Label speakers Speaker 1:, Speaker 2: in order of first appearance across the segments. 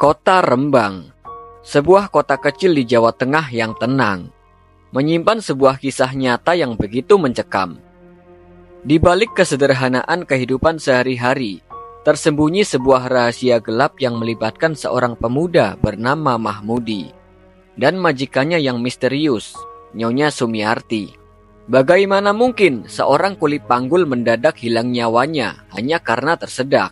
Speaker 1: Kota Rembang, sebuah kota kecil di Jawa Tengah yang tenang, menyimpan sebuah kisah nyata yang begitu mencekam. Di balik kesederhanaan kehidupan sehari-hari, tersembunyi sebuah rahasia gelap yang melibatkan seorang pemuda bernama Mahmudi dan majikannya yang misterius, Nyonya Sumiarti. Bagaimana mungkin seorang kulit panggul mendadak hilang nyawanya hanya karena tersedak?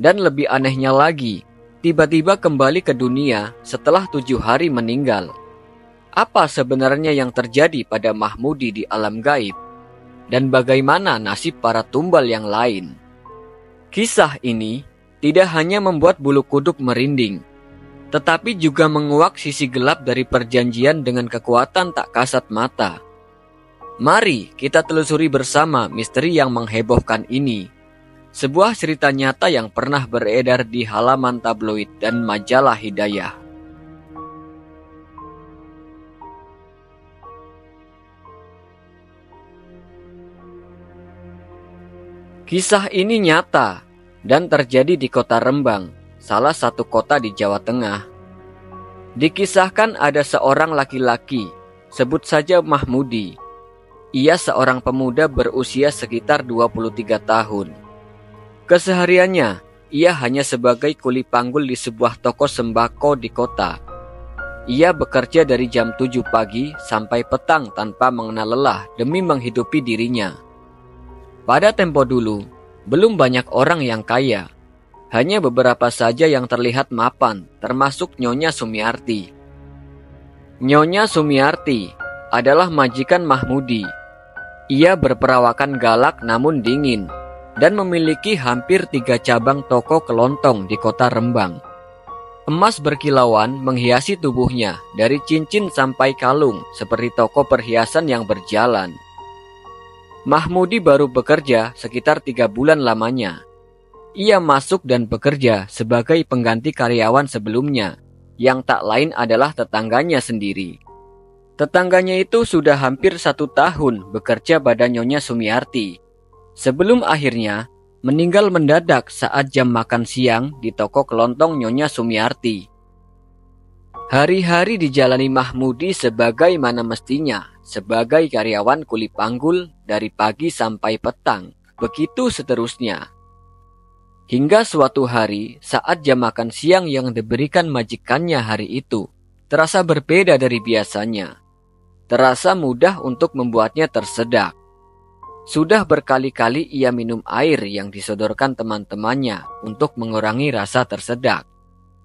Speaker 1: Dan lebih anehnya lagi, tiba-tiba kembali ke dunia setelah 7 hari meninggal. Apa sebenarnya yang terjadi pada Mahmudi di alam gaib? Dan bagaimana nasib para tumbal yang lain? Kisah ini tidak hanya membuat bulu kuduk merinding, tetapi juga menguak sisi gelap dari perjanjian dengan kekuatan tak kasat mata. Mari kita telusuri bersama misteri yang menghebohkan ini. Sebuah cerita nyata yang pernah beredar di halaman tabloid dan majalah Hidayah. Kisah ini nyata dan terjadi di kota Rembang, salah satu kota di Jawa Tengah. Dikisahkan ada seorang laki-laki, sebut saja Mahmudi. Ia seorang pemuda berusia sekitar 23 tahun. Kesehariannya, ia hanya sebagai kuli panggul di sebuah toko sembako di kota. Ia bekerja dari jam 7 pagi sampai petang tanpa mengenal lelah demi menghidupi dirinya. Pada tempo dulu, belum banyak orang yang kaya. Hanya beberapa saja yang terlihat mapan, termasuk Nyonya Sumiarti. Nyonya Sumiarti adalah majikan Mahmudi. Ia berperawakan galak namun dingin, dan memiliki hampir 3 cabang toko kelontong di kota Rembang. Emas berkilauan menghiasi tubuhnya dari cincin sampai kalung seperti toko perhiasan yang berjalan. Mahmudi baru bekerja sekitar 3 bulan lamanya. Ia masuk dan bekerja sebagai pengganti karyawan sebelumnya, yang tak lain adalah tetangganya sendiri. Tetangganya itu sudah hampir 1 tahun bekerja pada Nyonya Sumiarti, sebelum akhirnya meninggal mendadak saat jam makan siang di toko kelontong Nyonya Sumiarti. Hari-hari dijalani Mahmudi sebagaimana mestinya, sebagai karyawan kuli panggul dari pagi sampai petang, begitu seterusnya. Hingga suatu hari saat jam makan siang yang diberikan majikannya hari itu terasa berbeda dari biasanya. Terasa mudah untuk membuatnya tersedak. Sudah berkali-kali ia minum air yang disodorkan teman-temannya untuk mengurangi rasa tersedak.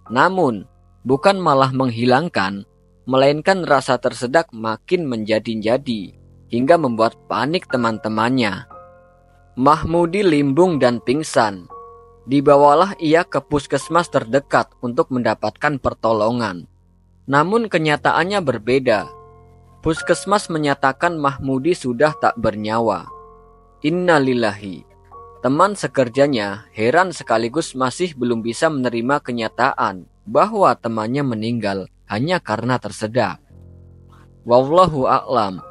Speaker 1: Namun, bukan malah menghilangkan, melainkan rasa tersedak makin menjadi-jadi hingga membuat panik teman-temannya. Mahmudi limbung dan pingsan. Dibawalah ia ke puskesmas terdekat untuk mendapatkan pertolongan. Namun kenyataannya berbeda. Puskesmas menyatakan Mahmudi sudah tak bernyawa. Innalillahi. Teman sekerjanya heran sekaligus masih belum bisa menerima kenyataan bahwa temannya meninggal hanya karena tersedak. Wallahu a'lam.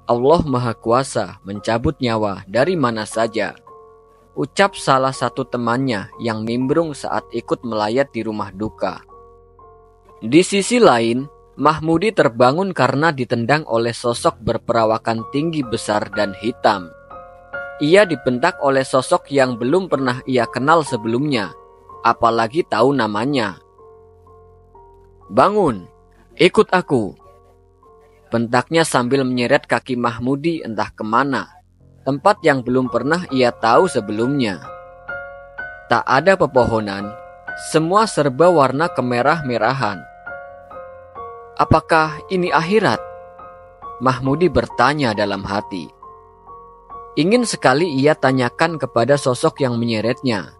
Speaker 1: Allah Maha Kuasa mencabut nyawa dari mana saja, ucap salah satu temannya yang nimbrung saat ikut melayat di rumah duka. Di sisi lain, Mahmudi terbangun karena ditendang oleh sosok berperawakan tinggi besar dan hitam. Ia dibentak oleh sosok yang belum pernah ia kenal sebelumnya, apalagi tahu namanya. "Bangun, ikut aku," bentaknya sambil menyeret kaki Mahmudi entah kemana, tempat yang belum pernah ia tahu sebelumnya. Tak ada pepohonan, semua serba warna kemerah-merahan. Apakah ini akhirat? Mahmudi bertanya dalam hati. Ingin sekali ia tanyakan kepada sosok yang menyeretnya.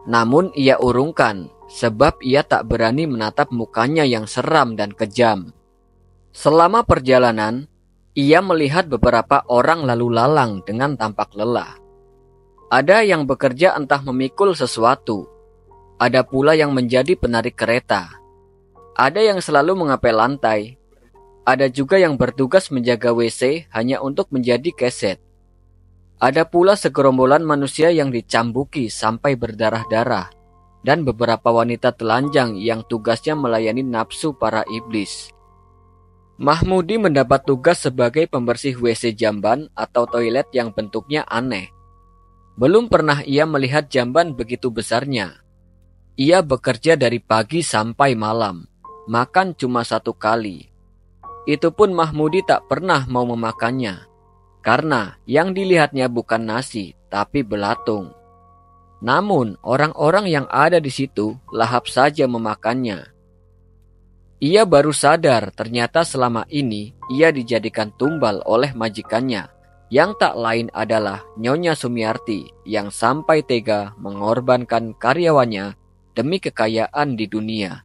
Speaker 1: Namun ia urungkan, sebab ia tak berani menatap mukanya yang seram dan kejam. Selama perjalanan, ia melihat beberapa orang lalu lalang dengan tampak lelah. Ada yang bekerja entah memikul sesuatu. Ada pula yang menjadi penarik kereta. Ada yang selalu mengepel lantai. Ada juga yang bertugas menjaga WC hanya untuk menjadi keset. Ada pula segerombolan manusia yang dicambuki sampai berdarah-darah. dan beberapa wanita telanjang yang tugasnya melayani nafsu para iblis. Mahmudi mendapat tugas sebagai pembersih WC jamban atau toilet yang bentuknya aneh. Belum pernah ia melihat jamban begitu besarnya. Ia bekerja dari pagi sampai malam, makan cuma 1 kali. Itu pun Mahmudi tak pernah mau memakannya, karena yang dilihatnya bukan nasi, tapi belatung. Namun, orang-orang yang ada di situ lahap saja memakannya. Ia baru sadar ternyata selama ini ia dijadikan tumbal oleh majikannya, yang tak lain adalah Nyonya Sumiarti yang sampai tega mengorbankan karyawannya demi kekayaan di dunia.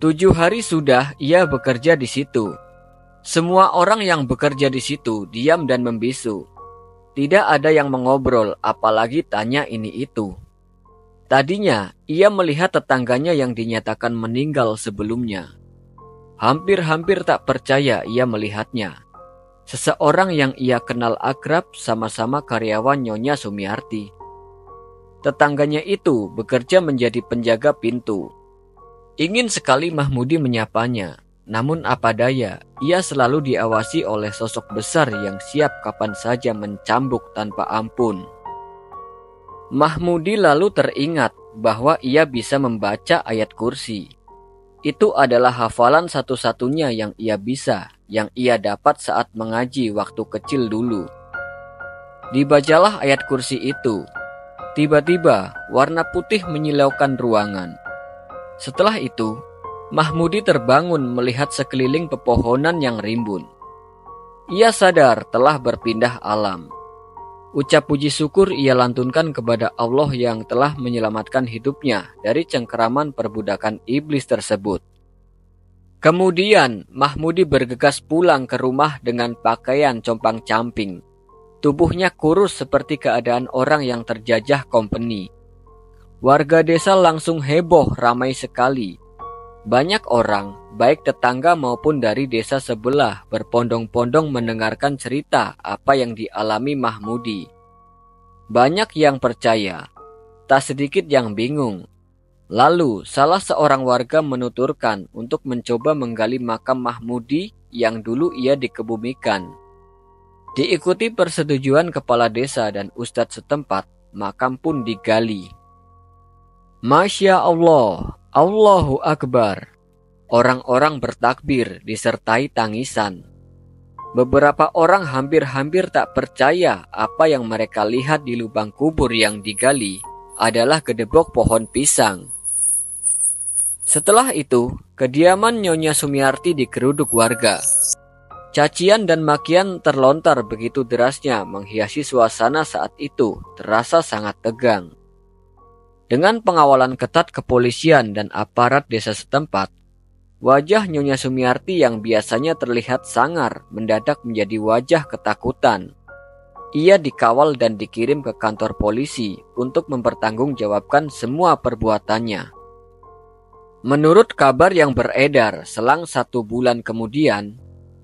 Speaker 1: 7 hari sudah ia bekerja di situ. Semua orang yang bekerja di situ diam dan membisu. Tidak ada yang mengobrol, apalagi tanya ini itu. Tadinya, ia melihat tetangganya yang dinyatakan meninggal sebelumnya. Hampir-hampir tak percaya ia melihatnya. Seseorang yang ia kenal akrab sama-sama karyawan Nyonya Sumiarti. Tetangganya itu bekerja menjadi penjaga pintu. Ingin sekali Mahmudi menyapanya. Namun apa daya, ia selalu diawasi oleh sosok besar yang siap kapan saja mencambuk tanpa ampun. Mahmudi lalu teringat bahwa ia bisa membaca ayat kursi. Itu adalah hafalan satu-satunya yang ia bisa, yang ia dapat saat mengaji waktu kecil dulu. Dibacalah ayat kursi itu. Tiba-tiba warna putih menyilaukan ruangan. Setelah itu, Mahmudi terbangun melihat sekeliling pepohonan yang rimbun. Ia sadar telah berpindah alam. Ucap puji syukur ia lantunkan kepada Allah yang telah menyelamatkan hidupnya dari cengkeraman perbudakan iblis tersebut. Kemudian Mahmudi bergegas pulang ke rumah dengan pakaian compang-camping. Tubuhnya kurus seperti keadaan orang yang terjajah kompeni. Warga desa langsung heboh ramai sekali. Banyak orang, baik tetangga maupun dari desa sebelah, berpondong-pondong mendengarkan cerita apa yang dialami Mahmudi. Banyak yang percaya, tak sedikit yang bingung. Lalu, salah seorang warga menuturkan untuk mencoba menggali makam Mahmudi yang dulu ia dikebumikan. Diikuti persetujuan kepala desa dan ustadz setempat, makam pun digali. Masya Allah, Allahu Akbar. Orang-orang bertakbir disertai tangisan. Beberapa orang hampir-hampir tak percaya apa yang mereka lihat di lubang kubur yang digali adalah gedebok pohon pisang. Setelah itu, kediaman Nyonya Sumiarti digeruduk warga. Cacian dan makian terlontar begitu derasnya menghiasi suasana saat itu, terasa sangat tegang. Dengan pengawalan ketat kepolisian dan aparat desa setempat, wajah Nyonya Sumiarti yang biasanya terlihat sangar mendadak menjadi wajah ketakutan. Ia dikawal dan dikirim ke kantor polisi untuk mempertanggungjawabkan semua perbuatannya. Menurut kabar yang beredar, selang 1 bulan kemudian,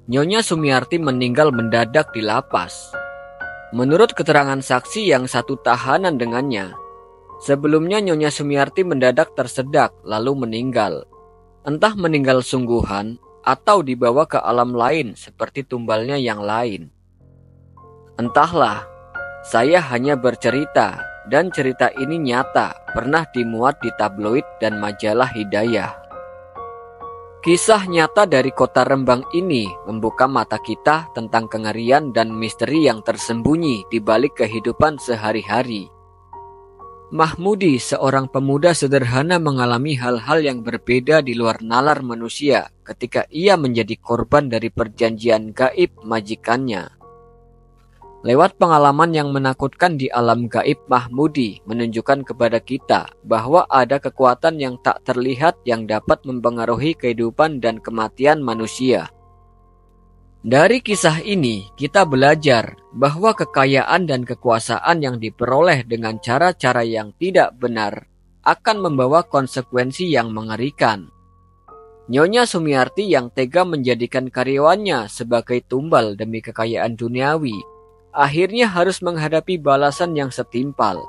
Speaker 1: Nyonya Sumiarti meninggal mendadak di lapas. Menurut keterangan saksi yang satu tahanan dengannya, sebelumnya Nyonya Sumiarti mendadak tersedak lalu meninggal. Entah meninggal sungguhan atau dibawa ke alam lain seperti tumbalnya yang lain. Entahlah, saya hanya bercerita dan cerita ini nyata pernah dimuat di tabloid dan majalah Hidayah. Kisah nyata dari kota Rembang ini membuka mata kita tentang kengerian dan misteri yang tersembunyi di balik kehidupan sehari-hari. Mahmudi, seorang pemuda sederhana, mengalami hal-hal yang berbeda di luar nalar manusia ketika ia menjadi korban dari perjanjian gaib majikannya. Lewat pengalaman yang menakutkan di alam gaib, Mahmudi menunjukkan kepada kita bahwa ada kekuatan yang tak terlihat yang dapat mempengaruhi kehidupan dan kematian manusia. Dari kisah ini, kita belajar bahwa kekayaan dan kekuasaan yang diperoleh dengan cara-cara yang tidak benar akan membawa konsekuensi yang mengerikan. Nyonya Sumiarti yang tega menjadikan karyawannya sebagai tumbal demi kekayaan duniawi, akhirnya harus menghadapi balasan yang setimpal.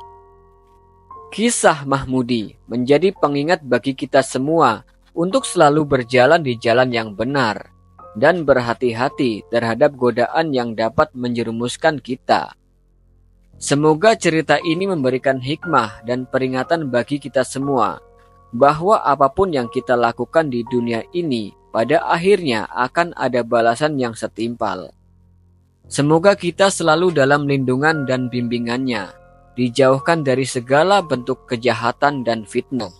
Speaker 1: Kisah Mahmudi menjadi pengingat bagi kita semua untuk selalu berjalan di jalan yang benar dan berhati-hati terhadap godaan yang dapat menjerumuskan kita. Semoga cerita ini memberikan hikmah dan peringatan bagi kita semua bahwa apapun yang kita lakukan di dunia ini pada akhirnya akan ada balasan yang setimpal. Semoga kita selalu dalam lindungan dan bimbingannya, dijauhkan dari segala bentuk kejahatan dan fitnah.